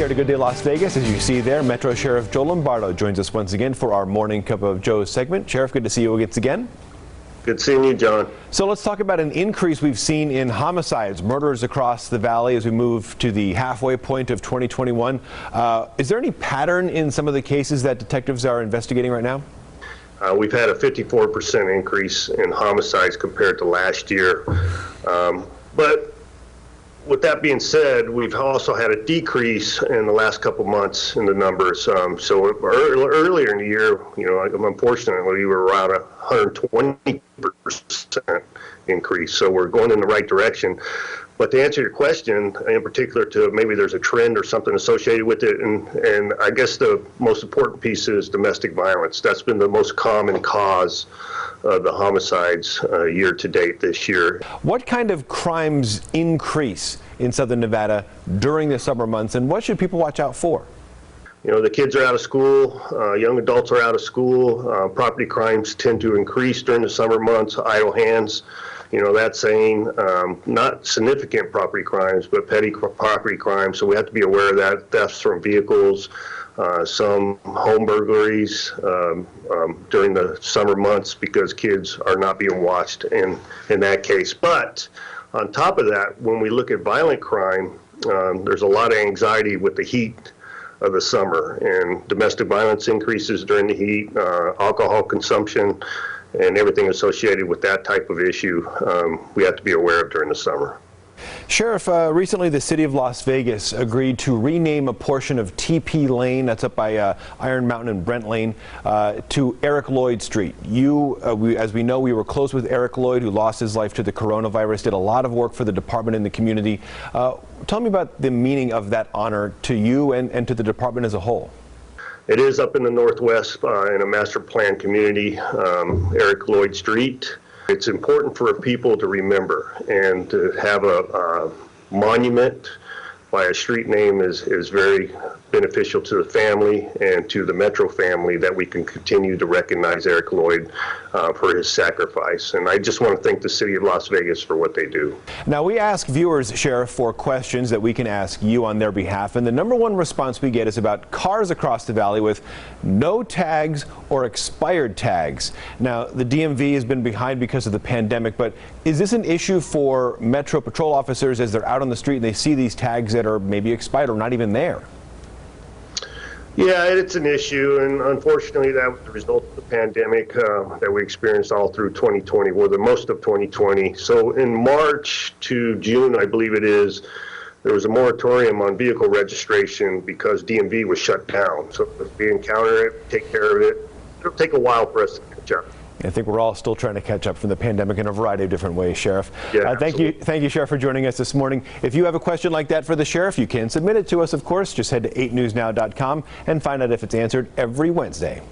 here to Good Day Las Vegas. As you see there, Metro Sheriff Joe Lombardo joins us once again for our Morning Cup of Joe segment. Sheriff, good to see you once again. Good seeing you, John. So let's talk about an increase we've seen in homicides, murders across the valley as we move to the halfway point of 2021. Is there any pattern in some of the cases that detectives are investigating right now? We've had a 54% increase in homicides compared to last year. But with that being said, we've also had a decrease in the last couple months in the numbers. So earlier in the year, unfortunately, we were around 120% increase. So we're going in the right direction. But to answer your question, in particular, to maybe there's a trend or something associated with it, and I guess the most important piece is domestic violence. That's been the most common cause of the homicides year to date this year. What kind of crimes increase in Southern Nevada during the summer months, and what should people watch out for? You know, the kids are out of school, young adults are out of school, property crimes tend to increase during the summer months, idle hands. You know, that's saying not significant property crimes, but petty property crimes. So we have to be aware of that. Thefts from vehicles, some home burglaries during the summer months because kids are not being watched in that case. But on top of that, when we look at violent crime, there's a lot of anxiety with the heat of the summer, and domestic violence increases during the heat, alcohol consumption, and everything associated with that type of issue we have to be aware of during the summer. Sheriff, recently the city of Las Vegas agreed to rename a portion of TP Lane, that's up by Iron Mountain and Brent Lane, to Erik Lloyd Street. As we know, we were close with Erik Lloyd, who lost his life to the coronavirus, did a lot of work for the department and the community. Tell me about the meaning of that honor to you and to the department as a whole. It is up in the northwest in a master plan community, Erik Lloyd Street. It's important for people to remember, and to have a monument by a street name is very beneficial to the family and to the Metro family, that we can continue to recognize Erik Lloyd for his sacrifice. And I just want to thank the city of Las Vegas for what they do. Now, we ask viewers, Sheriff, for questions that we can ask you on their behalf, and the number one response we get is about cars across the valley with no tags or expired tags. Now, the DMV has been behind because of the pandemic, but is this an issue for Metro patrol officers as they're out on the street and they see these tags that are maybe expired or not even there? Yeah, it's an issue, and unfortunately that was the result of the pandemic that we experienced all through 2020, or the most of 2020. So in March to June, I believe it is, there was a moratorium on vehicle registration because DMV was shut down. So if we encounter it, take care of it. It'll take a while for us to catch up. I think we're all still trying to catch up from the pandemic in a variety of different ways, Sheriff. Yeah, thank you, Sheriff, for joining us this morning. If you have a question like that for the Sheriff, you can submit it to us, of course. Just head to 8newsnow.com and find out if it's answered every Wednesday.